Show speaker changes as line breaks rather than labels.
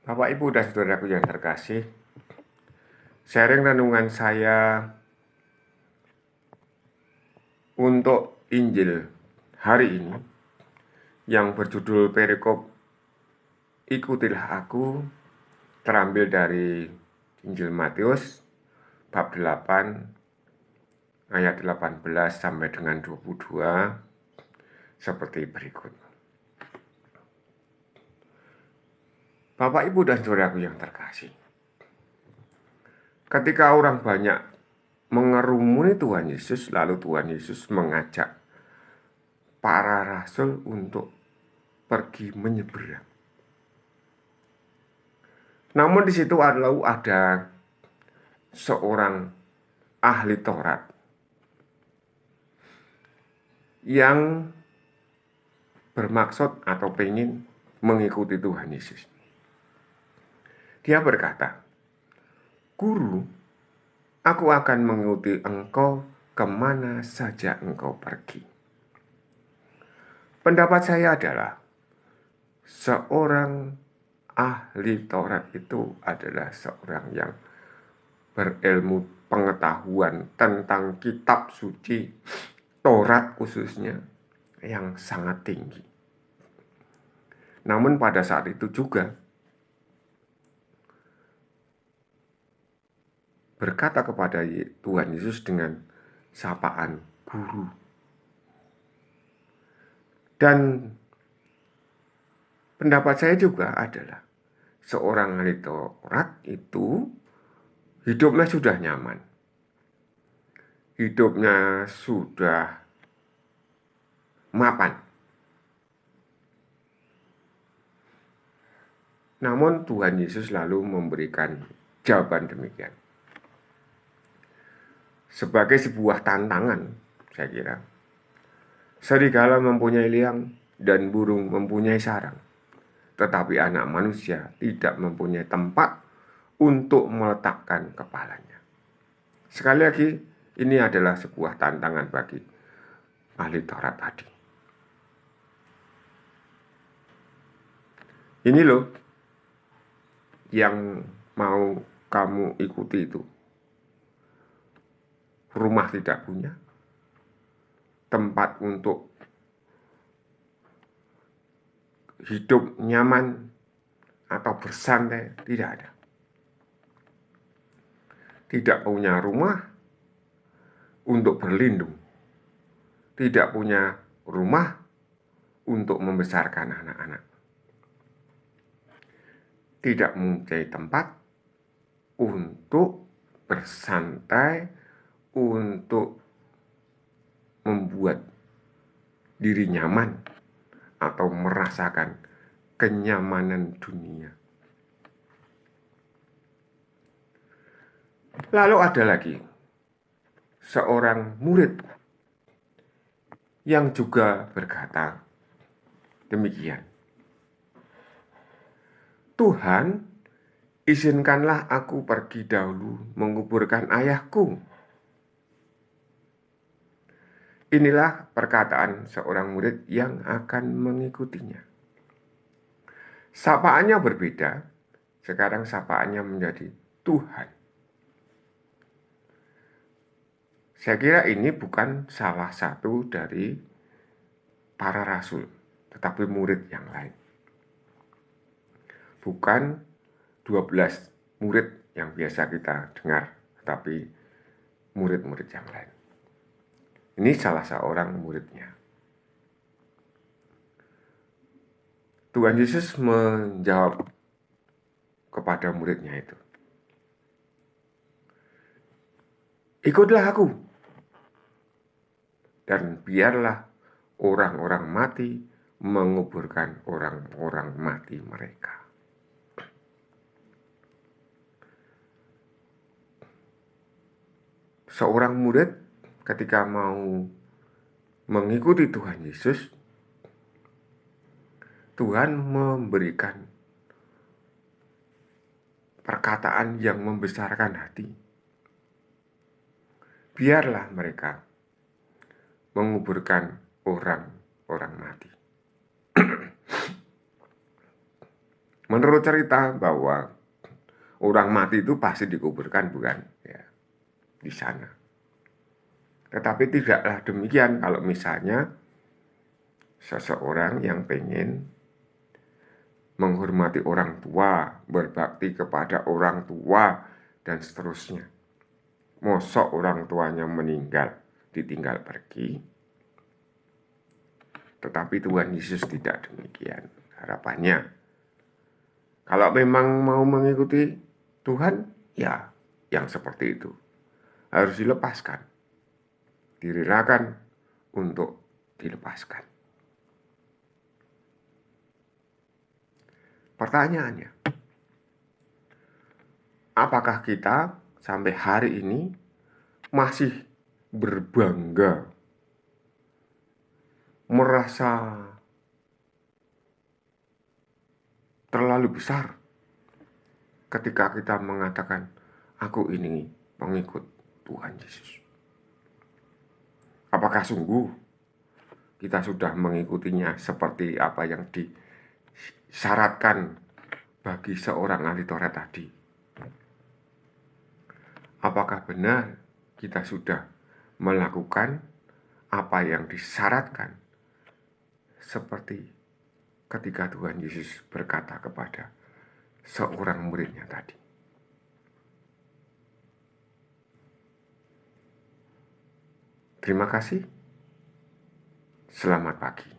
Bapak, Ibu, dan saudaraku yang terkasih, sharing renungan saya untuk Injil hari ini yang berjudul perikop Ikutilah Aku, terambil dari Injil Matius bab 8 ayat 18 sampai dengan 22 seperti berikut. Bapak, Ibu, dan saudaraku yang terkasih, ketika orang banyak mengerumuni Tuhan Yesus, lalu Tuhan Yesus mengajak para rasul untuk pergi menyeberang. Namun di situ ada seorang ahli Taurat yang bermaksud atau ingin mengikuti Tuhan Yesus. Dia berkata, "Guru, aku akan mengikuti engkau kemana saja engkau pergi." Pendapat saya adalah seorang ahli Taurat itu adalah seorang yang berilmu pengetahuan tentang kitab suci Taurat khususnya yang sangat tinggi. Namun pada saat itu juga berkata kepada Tuhan Yesus dengan sapaan guru. Dan pendapat saya juga adalah seorang ahli Taurat itu hidupnya sudah nyaman. Hidupnya sudah mapan. Namun Tuhan Yesus lalu memberikan jawaban demikian. Sebagai sebuah tantangan, saya kira. Serigala mempunyai liang dan burung mempunyai sarang, tetapi anak manusia tidak mempunyai tempat untuk meletakkan kepalanya. Sekali lagi, ini adalah sebuah tantangan bagi ahli Taurat tadi. Ini loh yang mau kamu ikuti itu. Rumah tidak punya, tempat untuk hidup nyaman atau bersantai tidak ada. Tidak punya rumah untuk berlindung. Tidak punya rumah untuk membesarkan anak-anak. Tidak mempunyai tempat untuk bersantai, untuk membuat diri nyaman atau merasakan kenyamanan dunia. Lalu ada lagi seorang murid yang juga berkata demikian, "Tuhan, izinkanlah aku pergi dahulu menguburkan ayahku." Inilah perkataan seorang murid yang akan mengikutinya. Sapaannya berbeda. Sekarang sapaannya menjadi Tuhan. Saya kira ini bukan salah satu dari para rasul, tetapi murid yang lain. Bukan 12 murid yang biasa kita dengar, tetapi murid-murid yang lain. Ini salah seorang muridnya. Tuhan Yesus menjawab kepada muridnya itu, "Ikutlah aku, dan biarlah orang-orang mati menguburkan orang-orang mati mereka." Seorang murid ketika mau mengikuti Tuhan Yesus, Tuhan memberikan perkataan yang membesarkan hati. Biarlah mereka menguburkan orang-orang mati. Menurut cerita bahwa orang mati itu pasti dikuburkan, bukan? Ya, di sana. Tetapi tidaklah demikian kalau misalnya seseorang yang pengen menghormati orang tua, berbakti kepada orang tua, dan seterusnya. Mosok orang tuanya meninggal, ditinggal pergi. Tetapi Tuhan Yesus tidak demikian. Harapannya, kalau memang mau mengikuti Tuhan, ya yang seperti itu harus dilepaskan, direlakan untuk dilepaskan. Pertanyaannya, apakah kita sampai hari ini masih berbangga, merasa terlalu besar ketika kita mengatakan, aku ini pengikut Tuhan Yesus? Apakah sungguh kita sudah mengikutinya seperti apa yang disyaratkan bagi seorang ahli Taurat tadi? Apakah benar kita sudah melakukan apa yang disyaratkan seperti ketika Tuhan Yesus berkata kepada seorang muridnya tadi? Terima kasih. Selamat pagi.